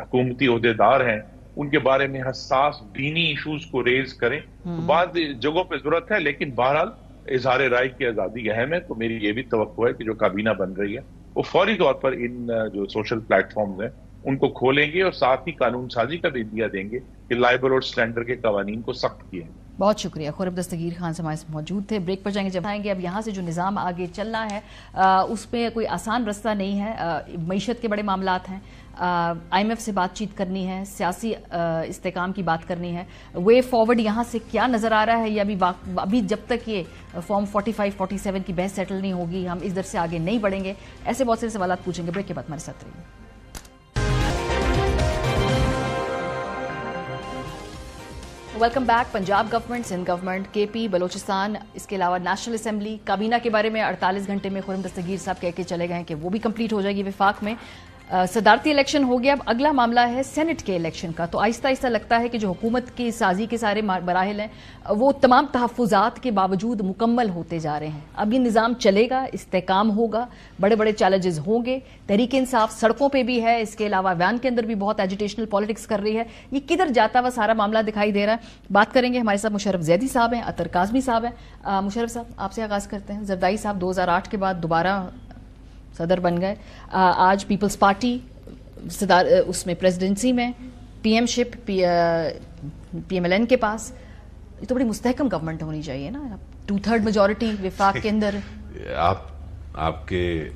حکومتی عہدیدار ہیں ان کے بارے میں حساس دینی ایشوز کو ریز کریں. تو بعض جگہوں پہ ضرورت ہے, لیکن بہرحال اظہار رائے کی آزادی اہم ہے. تو میری یہ بھی توقع ہے کہ جو کابینہ بن رہی ہے وہ فوری طور پر ان جو سوشل پلیٹ فارمز ہیں ان کو کھولیں گے اور ساتھ ہی قانون سازی کا بھی دیا دیں گے کہ لائبل اور سلینڈر کے قوانین کو سخت کیے. بہت شکریہ. خورب دستگیر خان سے ہمارے ساتھ موجود تھے. بریک پر جائیں گے, جب آئیں گے اب یہاں سے جو نظام آگے چلنا ہے اس پہ کوئی آسان رستہ نہیں ہے. معیشت کے بڑے معاملات ہیں, آئی ایم ایف سے بات چیت کرنی ہے, سیاسی استحکام کی بات کرنی ہے. وے فارورڈ یہاں سے کیا نظر آ رہا ہے, یہ ابھی جب تک یہ فارم 45-47 کی بحث سیٹل نہیں ہوگی ہم اس در سے آگے نہیں بڑھیں گے. ایسے بہت سے سوالات پوچھیں گے. بریک کے بعد ہمارے ساتھ رہیے. Welcome back. Punjab government, Sindh government, کے پی, بلوچستان, اس کے علاوہ نیشنل اسمبلی, کابینہ کے بارے میں 48 گھنٹے میں خرم دستگیر صاحب کہہ کے چلے گئے ہیں کہ وہ بھی کمپلیٹ ہو جائے گی وفاق میں. صدارتی الیکشن ہو گیا, اب اگلا معاملہ ہے سینٹ کے الیکشن کا. تو آہستہ آہستہ لگتا ہے کہ جو حکومت کی سازی کے سارے مراحل ہیں وہ تمام تحفظات کے باوجود مکمل ہوتے جا رہے ہیں. اب یہ نظام چلے گا, استحکام ہوگا, بڑے بڑے چیلنجز ہوں گے. تحریک انصاف سڑکوں پہ بھی ہے, اس کے علاوہ ویان کے اندر بھی بہت ایجیٹیشنل پالیٹکس کر رہی ہے. یہ کدھر جاتا ہوا سارا معاملہ دکھائی دے رہا ہے. بات کریں گے, ہمارے ساتھ مشرف زیدی صاحب ہیں, اطہر کاظمی صاحب ہیں. مشرف صاحب آپ سے آغاز کرتے ہیں. زردائی صاحب 2008 کے بعد دوبارہ صدر بن گئے. آج پیپلز پارٹی اس میں پریزیڈنسی میں, پی ایم شپ پی ایم ایل این کے پاس. یہ تو بڑی مستحکم گورنمنٹ ہونی چاہیے نا, 2/3 میجورٹی وفاق کے اندر. آپ کے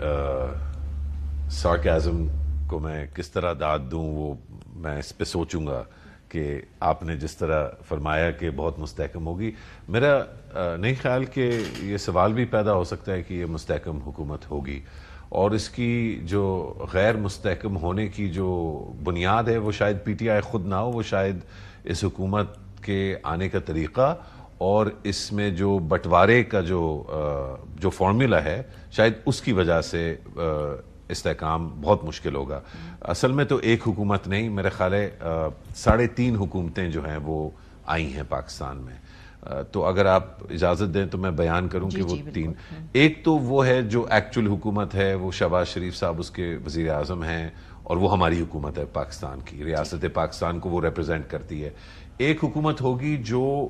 سارکازم کو میں کس طرح داد دوں وہ میں اس پہ سوچوں گا کہ آپ نے جس طرح فرمایا کہ بہت مستحکم ہوگی. میرا نہیں خیال کہ یہ سوال بھی پیدا ہو سکتا ہے کہ یہ مستحکم حکومت ہوگی, اور اس کی جو غیر مستحکم ہونے کی جو بنیاد ہے وہ شاید پی ٹی آئی خود نہ ہو, وہ شاید اس حکومت کے آنے کا طریقہ اور اس میں جو بٹوارے کا جو فارمولا ہے شاید اس کی وجہ سے استحکام بہت مشکل ہوگا. اصل میں تو ایک حکومت نہیں, میرے خیال ہے 3.5 حکومتیں جو ہیں وہ آئی ہیں پاکستان میں. تو اگر آپ اجازت دیں تو میں بیان کروں کہ وہ 3. ایک تو وہ ہے جو ایکچول حکومت ہے, وہ شہباز شریف صاحب اس کے وزیر اعظم ہیں اور وہ ہماری حکومت ہے پاکستان کی, ریاست پاکستان کو وہ ریپرزینٹ کرتی ہے. ایک حکومت ہوگی جو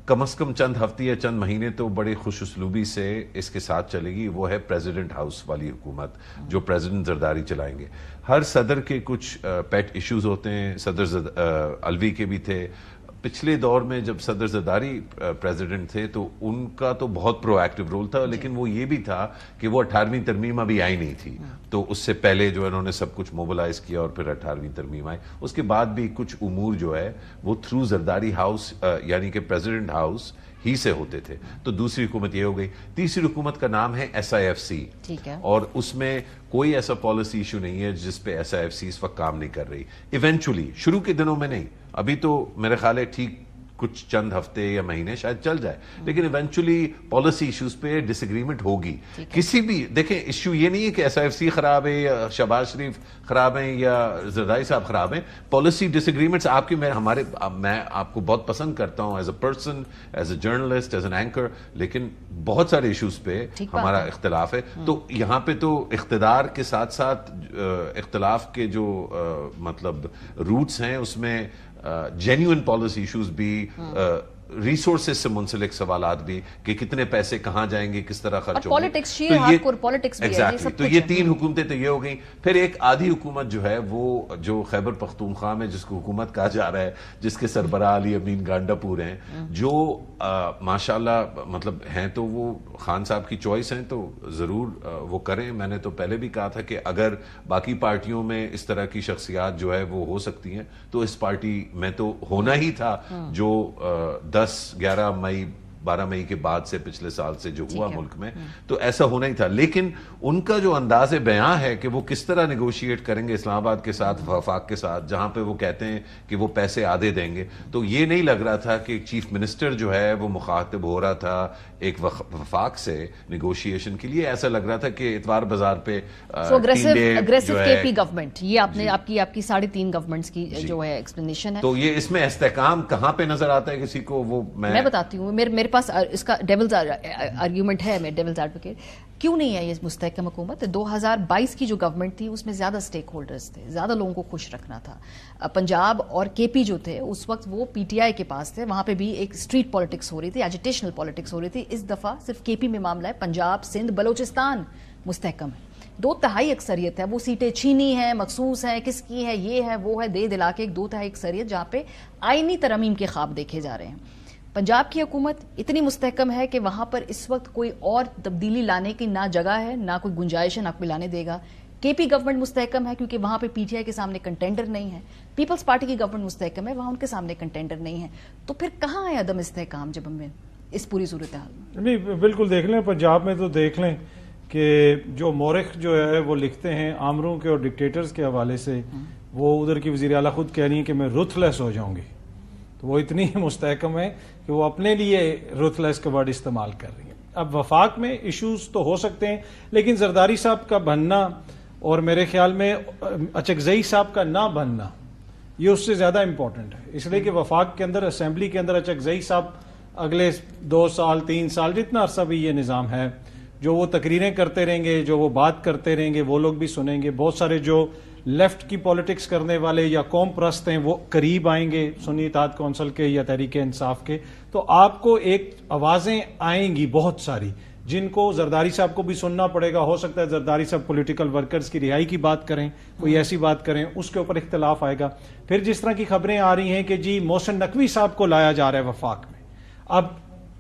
کم از کم چند ہفتے یا چند مہینے تو بڑے خوش اسلوبی سے اس کے ساتھ چلے گی, وہ ہے پریزیڈنٹ ہاؤس والی حکومت جو پریزیڈنٹ زرداری چلائیں گے. ہر صدر کے کچھ پیٹ ایشوز ہوتے ہیں, صدر الوی کے بھی تھے. پچھلے دور میں جب صدر زرداری پریزیڈنٹ تھے تو ان کا تو بہت پرو ایکٹیو رول تھا, لیکن وہ یہ بھی تھا کہ وہ 18ویں ترمیم ابھی آئی نہیں تھی, تو اس سے پہلے جو انہوں نے سب کچھ موبلائز کیا اور پھر 18ویں ترمیم آئی. اس کے بعد بھی کچھ امور جو ہے وہ تھرو زرداری ہاؤس یعنی کہ پریزیڈنٹ ہاؤس ہی سے ہوتے تھے. تو دوسری حکومت یہ ہو گئی. تیسری حکومت کا نام ہے SIFC, اور اس میں کوئی ایسا پالیسی ایشو نہیں ہے جس پہ SIFC اس وقت کام نہیں کر رہی. ایونچولی شروع کے دنوں میں نہیں, ابھی تو میرے خیال ہے ٹھیک کچھ چند ہفتے یا مہینے شاید چل جائے, لیکن ایونچولی پالیسی ایشوز پہ ڈس ایگریمنٹ ہوگی. کسی بھی دیکھیں ایشو یہ نہیں ہے کہ SIFC خراب ہے یا شہباز شریف خراب ہیں یا زرداری صاحب خراب ہیں. پالیسی ڈس ایگریمنٹس آپ کی, میں آپ کو بہت پسند کرتا ہوں as a person, as a journalist, as an anchor, لیکن بہت سارے ایشوز پہ ہمارا اختلاف ہے. تو یہاں پہ تو اقتدار کے ساتھ ساتھ اختلاف کے جو مطلب روٹس ہیں اس میں جینیون پالیسی ایشوز بھی ریسورسز سے منسلک سوالات بھی کہ کتنے پیسے کہاں جائیں گے, کس طرح خرچ ہوں گے. تو یہ 3 حکومتیں تو یہ ہو گئیں. پھر ایک آدھی حکومت جو ہے وہ جو خیبر پختونخوا میں جس کو حکومت کہا جا رہا ہے, جس کے سربراہ علی امین گانڈاپور ہیں, جو ماشاءاللہ مطلب ہیں تو وہ خان صاحب کی چوائس ہیں تو ضرور وہ کریں. میں نے تو پہلے بھی کہا تھا کہ اگر باقی پارٹیوں میں اس طرح کی شخصیات جو ہے وہ ہو سکتی ہیں تو اس پارٹی میں تو ہونا ہی تھا, جو 10-11 مئی 12 مئی کے بعد سے پچھلے سال سے جو ہوا ملک میں, تو ایسا ہونا ہی تھا. لیکن ان کا جو انداز بیان ہے کہ وہ کس طرح نیگوشیٹ کریں گے اسلام آباد کے ساتھ, وفاق کے ساتھ, جہاں پہ وہ کہتے ہیں کہ وہ پیسے آدھے دیں گے, تو یہ نہیں لگ رہا تھا کہ چیف منسٹر جو ہے وہ مخاطب ہو رہا تھا ایک وفاق سے نیگوشیشن کے لیے. ایسا لگ رہا تھا کہ اتوار بازار پہ اگریسو کے پی گورنمنٹ, یہ آپ نے آپ کی 3.5 گورنمنٹس کی جو ہے ایکسپلینیشن ہے. تو یہ اس میں استحکام کہاں پہ نظر آتا ہے کسی کو, وہ میں بتاتی ہوں. میرے پاس اس کا ڈیولز آرگیومنٹ ہے, میں ڈیولز ایڈوکیٹ. کیوں نہیں ہے یہ مستحکم حکومت؟ 2022 کی جو گورنمنٹ تھی اس میں زیادہ سٹیک ہولڈرز تھے, زیادہ لوگوں کو خوش رکھنا تھا. پنجاب اور کے پی جو تھے اس وقت وہ پی ٹی آئی کے پاس تھے, وہاں پہ بھی ایک اسٹریٹ پالیٹکس ہو رہی تھی, ایجیٹیشنل پالیٹکس ہو رہی تھی. اس دفعہ صرف کے پی میں معاملہ ہے, پنجاب, سندھ, بلوچستان مستحکم ہے. 2/3 اکثریت ہے, وہ سیٹیں چھینی ہیں, مخصوص ہیں, کس کی ہے, یہ ہے, وہ ہے, دے دلا کے ایک 2/3 اکثریت جہاں پہ آئینی ترمیم کے خواب دیکھے جا رہے ہیں. پنجاب کی حکومت اتنی مستحکم ہے کہ وہاں پر اس وقت کوئی اور تبدیلی لانے کی نہ جگہ ہے, نہ کوئی گنجائش ہے, نہ کوئی لانے دے گا. کے پی گورنمنٹ مستحکم ہے کیونکہ وہاں پہ پی ٹی آئی کے سامنے کنٹینڈر نہیں ہے. پیپلز پارٹی کی گورنمنٹ مستحکم ہے, وہاں ان کے سامنے کنٹینڈر نہیں ہے. تو پھر کہاں ہے عدم استحکام جب ہمیں اس پوری صورتحال میں؟ نہیں بالکل دیکھ لیں, پنجاب میں تو دیکھ لیں کہ جو مورخ جو ہے وہ لکھتے ہیں آمروں کے اور ڈکٹیٹرز کے حوالے سے, وہ ادھر کی وزیر اعلیٰ خود کہہ رہی ہیں کہ میں رتھ لیس ہو جاؤں گی. تو وہ اتنی مستحکم ہے کہ وہ اپنے لیے رتھ لیس کا ورڈ استعمال کر رہی ہیں. اب وفاق میں ایشوز تو ہو سکتے ہیں, لیکن زرداری صاحب کا بننا اور میرے خیال میں اچکزئی صاحب کا نہ بننا یہ اس سے زیادہ امپورٹنٹ ہے, اس لیے کہ وفاق کے اندر, اسمبلی کے اندر اچکزئی صاحب اگلے 2 سال 3 سال جتنا عرصہ بھی یہ نظام ہے, جو وہ تقریریں کرتے رہیں گے, جو وہ بات کرتے رہیں گے, وہ لوگ بھی سنیں گے. بہت سارے جو لیفٹ کی پولیٹکس کرنے والے یا قوم پرست ہیں وہ قریب آئیں گے سنی اتحاد کونسل کے یا تحریک انصاف کے, تو آپ کو ایک آوازیں آئیں گی بہت ساری جن کو زرداری صاحب کو بھی سننا پڑے گا. ہو سکتا ہے زرداری صاحب پولیٹیکل ورکرز کی رہائی کی بات کریں, کوئی ایسی بات کریں, اس کے اوپر اختلاف آئے گا. پھر جس طرح کی خبریں آ رہی ہیں کہ جی محسن نقوی صاحب کو لایا جا رہا ہے وفاق میں, اب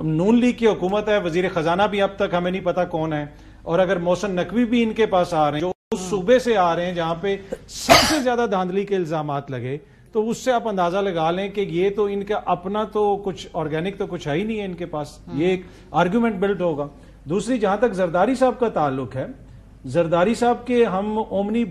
نون لیگ کی حکومت ہے, وزیر خزانہ بھی اب تک ہمیں نہیں پتا کون ہے, اور اگر محسن نقوی بھی ان کے پاس آ رہے ہیں جو اس صوبے سے آ رہے ہیں جہاں پہ سب سے زیادہ دھاندلی کے الزامات لگے, تو اس سے آپ اندازہ لگا لیں کہ یہ تو ان کا اپنا تو کچھ آرگینک تو کچھ ہے ہی نہیں ہے ان کے پاس, یہ ایک آرگیومنٹ بلڈ ہوگا. دوسری جہاں تک زرداری صاحب کا تعلق ہے, زرداری صاحب کے ہم اومنی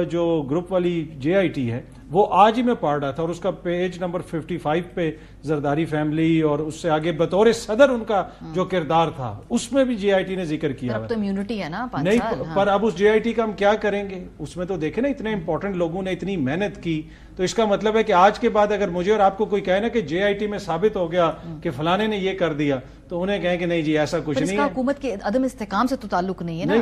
جو گروپ والی جے آئی ٹی ہے وہ آج ہی میں پڑھ رہا تھا, اور اس کا پیج نمبر 55 پہ زرداری فیملی اور اس سے آگے بطور صدر ان کا جو کردار تھا اس میں بھی جے آئی ٹی نے ذکر کیا. اب تو امیونٹی ہے نا 5 نہیں سال, پر اب اس جے آئی ٹی کا ہم کیا کریں گے, اس میں تو دیکھیں نا اتنے امپورٹنٹ لوگوں نے اتنی محنت کی, تو اس کا مطلب ہے کہ آج کے بعد اگر مجھے اور آپ کو کوئی کہے نا کہ جے آئی ٹی میں ثابت ہو گیا کہ فلانے نے یہ کر دیا, تو انہیں کہیں کہ نہیں جی ایسا کچھ نہیں ہے. حکومت کے عدم استحکام سے تو تعلق نہیں ہے نا.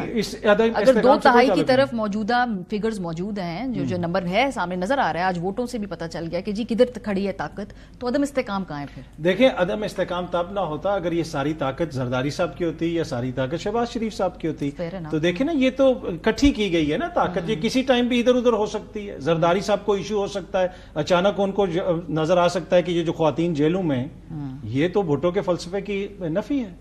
اگر 2/3 کی طرف موجودہ فگرز موجود ہیں, جو نمبر ہے سامنے نظر آ رہا ہے, آج ووٹوں سے بھی پتہ چل گیا کہ جی کدھر کھڑی ہے طاقت, تو عدم استحکام کہاں ہے پھر؟ دیکھیں عدم استحکام تب نہ ہوتا اگر یہ ساری طاقت زرداری صاحب کی ہوتی یا ساری طاقت شہباز شریف صاحب کی ہوتی. تو دیکھیں نا یہ تو اکٹھی کی گئی ہے نا طاقت, یہ کسی ٹائم بھی ادھر ادھر ہو سکتی ہے. زرداری صاحب کو ایشو ہو سکتا ہے, اچانک ان کو نظر آ سکتا ہے کہ یہ جو خواتین جیلوں میں, یہ تو بھٹو کے فلسفے کی نفی ہے.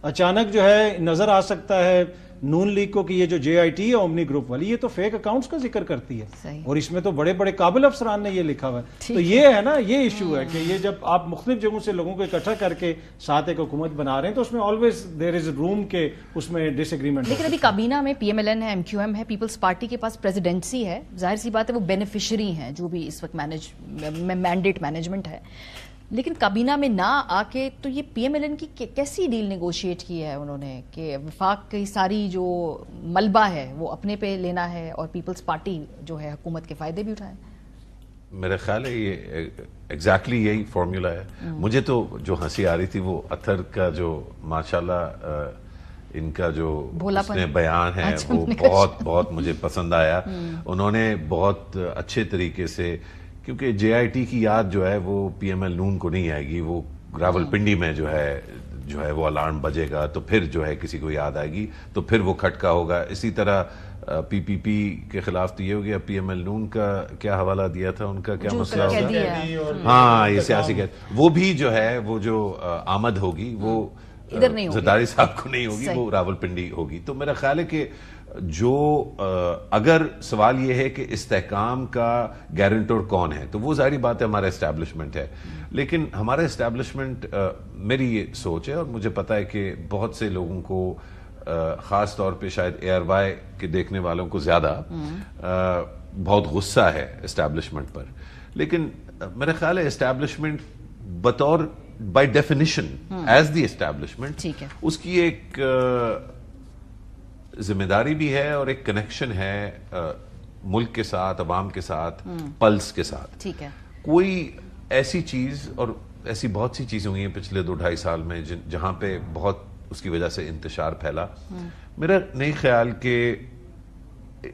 اچانک جو ہے نظر آ سکتا ہے نون لیگ کو کہ یہ جو جے آئی ٹی ہے اومنی گروپ والی, یہ تو فیک اکاؤنٹس کا ذکر کرتی ہے, اور اس میں تو بڑے بڑے قابل افسران نے یہ لکھا ہوا ہے. تو یہ ہے نا, یہ ایشو ہے کہ یہ جب آپ مختلف جگہوں سے لوگوں کو اکٹھا کر کے ساتھ ایک حکومت بنا رہے ہیں تو اس میں آلویز دیر از روم کے اس میں ڈس ایگریمنٹ. لیکن ابھی کابینہ میں پی ایم ایل این ہے, ایم کیو ایم ہے, پیپلز پارٹی کے پاس پریزیڈنسی ہے, ظاہر سی بات ہے وہ بینیفیشری ہیں جو بھی اس وقت مینڈیٹ مینجمنٹ ہے, لیکن کابینہ میں نہ آ کے تو یہ پی ایم ایل این کی کیسی ڈیل نیگوشیٹ کی ہے انہوں نے کہ وفاق کی ساری جو ملبہ ہے وہ اپنے پہ لینا ہے اور پیپلز پارٹی جو ہے حکومت کے فائدے بھی اٹھائے؟ میرا خیال ہے یہ ایگزیکٹلی یہی فارمولا ہے. مجھے تو جو ہنسی آ رہی تھی وہ اتھر کا جو ماشاءاللہ ان کا جو اس نے بیان ہے وہ بہت بہت مجھے پسند آیا. انہوں نے بہت اچھے طریقے سے, کیونکہ جے آئی ٹی کی یاد جو ہے وہ پی ایم ایل نون کو نہیں آئے گی, وہ راولپنڈی میں جو ہے وہ الارم بجے گا تو پھر جو ہے کسی کو یاد آئے گی تو پھر وہ کھٹکا ہوگا. اسی طرح پی پی پی کے خلاف تو یہ ہو گیا. پی ایم ایل نون کا کیا حوالہ دیا تھا, ان کا کیا مسئلہ ہوگا؟ ہاں, یہ سیاسی قید, وہ بھی جو ہے وہ جو آمد ہوگی وہ زرداری صاحب کو نہیں ہوگی, وہ راولپنڈی ہوگی. تو میرا خیال ہے کہ جو اگر سوال یہ ہے کہ استحکام کا گارنٹور کون ہے, تو وہ ظاہری بات ہے ہمارا اسٹیبلشمنٹ ہے. لیکن ہمارا اسٹیبلشمنٹ, میری یہ سوچ ہے اور مجھے پتا ہے کہ بہت سے لوگوں کو, خاص طور پہ شاید اے آر وائی کے دیکھنے والوں کو زیادہ بہت غصہ ہے اسٹیبلشمنٹ پر. لیکن میرا خیال ہے اسٹیبلشمنٹ بطور by definition as the establishment, اس کی ایک ذمہ داری بھی ہے اور ایک کنیکشن ہے ملک کے ساتھ, عوام کے ساتھ, پلس کے ساتھ. کوئی ایسی چیز, اور ایسی بہت سی چیزیں ہوئی ہیں پچھلے 2-2.5 سال میں جہاں پہ بہت اس کی وجہ سے انتشار پھیلا. میرا نہیں خیال کہ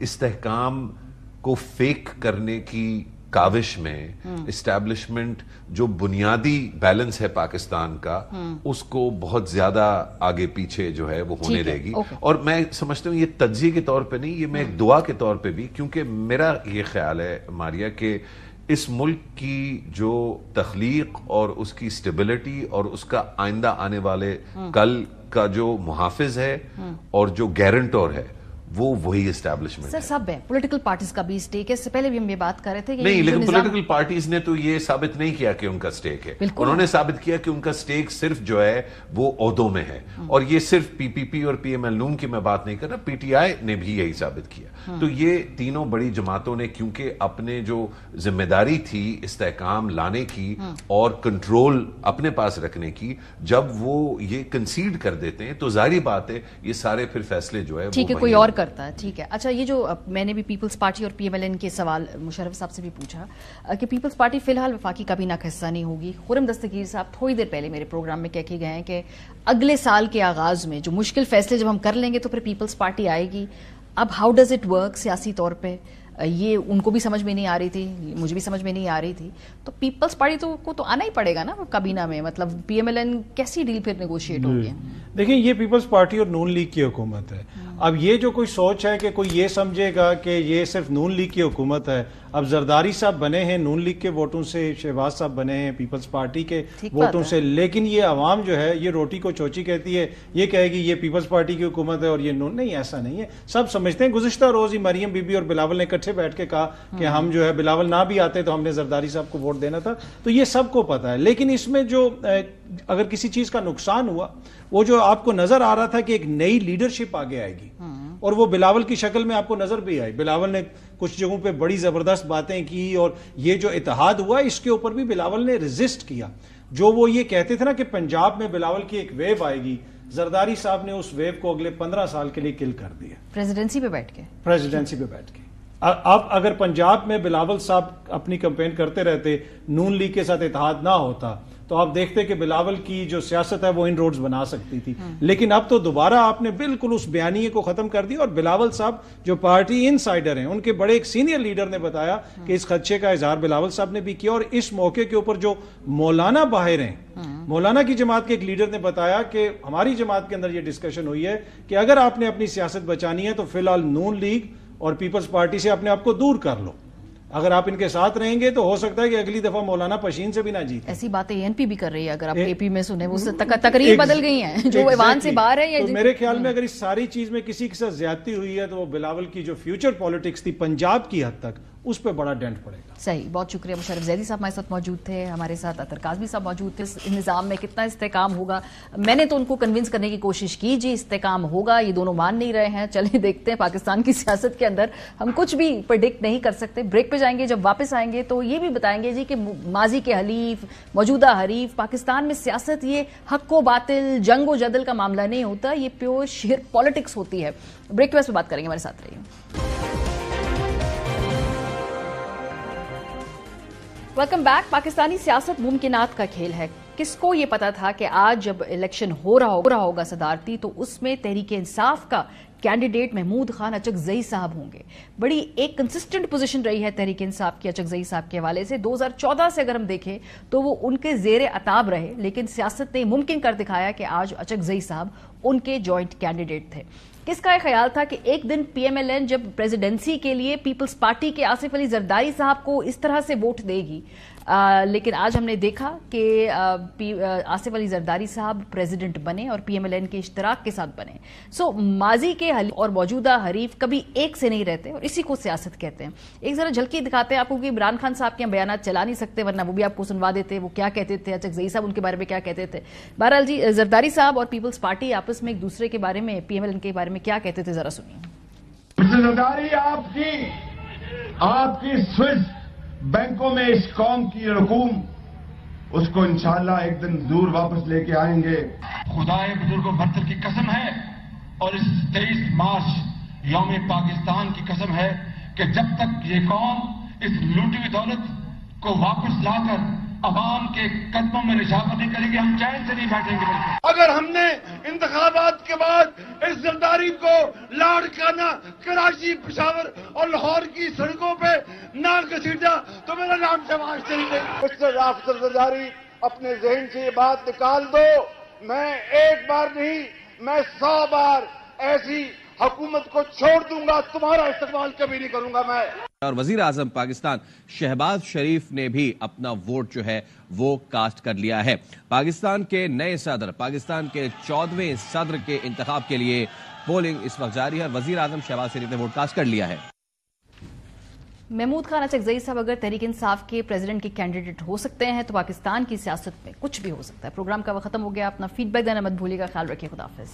استحکام کو فیک کرنے کی کاوش میں اسٹیبلشمنٹ جو بنیادی بیلنس ہے پاکستان کا, اس کو بہت زیادہ آگے پیچھے جو ہے وہ ہونے دے گی. اور میں سمجھتا ہوں یہ تجزیے کے طور پہ نہیں, یہ میں ایک دعا کے طور پہ بھی, کیونکہ میرا یہ خیال ہے ماریا کہ اس ملک کی جو تخلیق اور اس کی سٹیبلٹی اور اس کا آئندہ آنے والے کل کا جو محافظ ہے اور جو گارنٹور ہے, وہ وہی اسٹیبلشمنٹ. سر سب ہے, پولیٹیکل پارٹیز کا بھی اسٹیک ہے. اس سے پہلے بھی ہم یہ بات کر رہے تھے کہ نہیں, لیکن پولیٹیکل پارٹیز نے تو یہ ثابت نہیں کیا کہ ان کا اسٹیک ہے. انہوں نے ثابت کیا کہ ان کا اسٹیک صرف جو ہے وہ عہدوں میں ہے. اور یہ صرف پی پی پی اور پی ایم ایل نون کی میں بات نہیں کر رہا, پی ٹی آئی نے بھی یہی ثابت کیا. تو یہ تینوں بڑی جماعتوں نے کیونکہ اپنے جو ذمہ داری تھی استحکام لانے کی اور کنٹرول اپنے پاس رکھنے کی, جب وہ یہ کنسیڈ کر دیتے ہیں تو ظاہری بات ہے یہ سارے پھر فیصلے جو ہے ٹھیک ہے کوئی اور کرتا ہے. ٹھیک ہے, اچھا یہ جو میں نے بھی پیپلز پارٹی اور پی ایم ایل این کے سوال مشرف صاحب سے بھی پوچھا کہ پیپلز پارٹی فی الحال وفاقی کابینہ کا حصہ نہیں ہوگی. خرم دستگیر صاحب تھوڑی دیر پہلے میرے پروگرام میں کہہ کے گئے ہیں کہ اگلے سال کے آغاز میں جو مشکل فیصلے جب ہم کر لیں گے تو پھر پیپلز پارٹی آئے گی. اب ہاؤ ڈز اٹ ورک سیاسی طور پہ, یہ ان کو بھی سمجھ میں نہیں آ رہی تھی, مجھے بھی سمجھ میں نہیں آ رہی تھی. تو پیپلز پارٹی کو تو آنا ہی پڑے گا نا کابینہ میں, مطلب پی ایم ایل این کیسی ڈیل پھر نیگوشیٹ ہوگی؟ دیکھیں یہ پیپلز پارٹی اور نون لیگ کی حکومت ہے. اب یہ جو کوئی سوچ ہے کہ کوئی یہ سمجھے گا کہ یہ صرف نون لیگ کی حکومت ہے, اب زرداری صاحب بنے ہیں نون لیگ کے ووٹوں سے, شہباز صاحب بنے ہیں پیپلز پارٹی کے ووٹوں سے, لیکن یہ عوام جو ہے یہ روٹی کو چوچی کہتی ہے, یہ کہے گی یہ پیپلز پارٹی کی حکومت ہے اور یہ نون. نہیں, ایسا نہیں ہے. سب سمجھتے ہیں. گزشتہ روز ہی مریم بی بی اور بلاول نے اکٹھے بیٹھ کے کہا کہ ہم جو ہے بلاول نہ بھی آتے تو ہم نے زرداری صاحب کو ووٹ دینا تھا. تو یہ سب کو پتا ہے. لیکن اس میں جو اگر کسی چیز کا نقصان ہوا, وہ جو آپ کو نظر آ رہا تھا کہ ایک نئی لیڈرشپ آگے آئے گی, اور وہ بلاول کی شکل میں آپ کو نظر بھی آئی. بلاول نے کچھ جگہوں پہ بڑی زبردست باتیں کی, اور یہ جو اتحاد ہوا اس کے اوپر بھی بلاول نے ریزسٹ کیا. جو وہ یہ کہتے تھے نا کہ پنجاب میں بلاول کی ایک ویو آئے گی, زرداری صاحب نے اس ویو کو اگلے 15 سال کے لیے کل کر دیا پریزیڈنسی پہ بیٹھ کے. اب اگر پنجاب میں بلاول صاحب اپنی کمپین کرتے رہتے, نون لیگ کے ساتھ اتحاد نہ ہوتا, تو آپ دیکھتے کہ بلاول کی جو سیاست ہے وہ ان روڈز بنا سکتی تھی. لیکن اب تو دوبارہ آپ نے بالکل اس بیانیے کو ختم کر دیا. اور بلاول صاحب جو پارٹی ان سائڈر ہیں, ان کے بڑے ایک سینئر لیڈر نے بتایا کہ اس خدشے کا اظہار بلاول صاحب نے بھی کیا. اور اس موقع کے اوپر جو مولانا باہر ہیں, مولانا کی جماعت کے ایک لیڈر نے بتایا کہ ہماری جماعت کے اندر یہ ڈسکشن ہوئی ہے کہ اگر آپ نے اپنی سیاست بچانی ہے تو فی الحال نون لیگ اور پیپلز پارٹی سے اپنے آپ کو دور کر لو. اگر آپ ان کے ساتھ رہیں گے تو ہو سکتا ہے کہ اگلی دفعہ مولانا پشین سے بھی نہ جیتے. ایسی باتیں این پی بھی کر رہی ہے, اگر آپ اے پی میں سنیں, وہ تقریر بدل گئی ہیں جو ایوان سے باہر ہے. تو میرے خیال میں اگر اس ساری چیز میں کسی کے ساتھ زیادتی ہوئی ہے تو وہ بلاول کی جو فیوچر پالیٹکس تھی پنجاب کی حد تک, اس پہ بڑا ڈینٹ پڑے گا. صحیح, بہت شکریہ. مشرف زیدی صاحب ہمارے ساتھ موجود تھے, ہمارے ساتھ اطہر کاظمی صاحب موجود تھے. اس نظام میں کتنا استحکام ہوگا, میں نے تو ان کو کنونس کرنے کی کوشش کی, جی استحکام ہوگا, یہ دونوں مان نہیں رہے ہیں. چلیں دیکھتے ہیں, پاکستان کی سیاست کے اندر ہم کچھ بھی پریڈکٹ نہیں کر سکتے. بریک پہ جائیں گے, جب واپس آئیں گے تو یہ بھی بتائیں گے جی کہ ماضی کے حلیف, موجودہ حریف, پاکستان میں سیاست یہ حق و باطل, جنگ و جدل کا معاملہ نہیں ہوتا, یہ پیور شیر پالیٹکس ہوتی ہے. بریک کے بعد بات کریں گے, ہمارے ساتھ رہیے. Welcome back. پاکستانی سیاست ممکنات کا کھیل ہے. किसको ये पता था कि आज जब इलेक्शन हो रहा होगा सदारती, तो उसमें तहरीक इंसाफ का कैंडिडेट महमूद खान अचकजई साहब होंगे। बड़ी एक कंसिस्टेंट पोजीशन रही है तहरीक इंसाफ की अचकजई साहब के हवाले से। 2014 से अगर हम देखें तो वो उनके जेर अताब रहे, लेकिन सियासत ने मुमकिन कर दिखाया कि आज अचकजई साहब उनके जॉइंट कैंडिडेट थे। किसका यह ख्याल था कि एक दिन पीएमएलएन जब प्रेसिडेंसी के लिए पीपल्स पार्टी के आसिफ अली जरदारी साहब को इस तरह से वोट देगी, लेकिन आज हमने देखा कि आसिफ अली जरदारी साहब प्रेसिडेंट बने और पीएमएलएन के इश्तराक के साथ बने। सो माजी के और मौजूदा हरीफ कभी एक से नहीं रहते और इसी को सियासत कहते हैं। एक जरा झलकी दिखाते हैं आपको कि इमरान खान साहब के बयान चला नहीं सकते, वरना वो भी आपको सुनवा देते वो क्या कहते थे, अचकजई साहब उनके बारे में क्या कहते थे। बहरहाल जी, जरदारी साहब और पीपल्स पार्टी आपस में एक दूसरे के बारे में, पीएमएलएन के बारे में क्या कहते थे, जरा सुनिए। जरदारी, आपकी स्विस बैंकों में इस कौम की रकूम, उसको इंशाअल्लाह एक दिन जरूर वापस लेके आएंगे। खुदाए बुजुर्गों बरतर की कसम है और इस 23 मार्च यौम पाकिस्तान की कसम है कि जब तक ये कौम इस लूटी हुई दौलत को वापस लाकर अवाम के कदमों में निशावर नहीं करेंगे, हम चैन से नहीं बैठेंगे। अगर हमने इंतखाबात के बाद इस जरदारी को लाड़काना, कराची, पेशावर और लाहौर की सड़कों पे ना घसीटा तो मेरा नाम शहबाज शरीफ है। मिस्टर राफत जरदारी, अपने जहन से ये बात निकाल दो, मैं एक बार नहीं, मैं 100 बार ऐसी हुकूमत को छोड़ दूंगा, तुम्हारा इस्तेमाल कभी नहीं करूंगा मैं। और वजीर आजम पाकिस्तान शहबाज शरीफ ने भी अपना वोट जो है वो कास्ट कर लिया है। पाकिस्तान के नए सदर, पाकिस्तान के 14वें सदर के इंतखाब के लिए पोलिंग इस वक्त जारी है। वजीर आजम शहबाज शरीफ ने वोट कास्ट कर लिया है। महमूद खान अचकजई साहब अगर तहरीक इंसाफ के प्रेसिडेंट के कैंडिडेट हो सकते हैं तो पाकिस्तान की सियासत में कुछ भी हो सकता है। प्रोग्राम का वक्त खत्म हो गया। अपना फीडबैक देना मत भूलिएगा। ख्याल रखिए। खुदा हाफिज।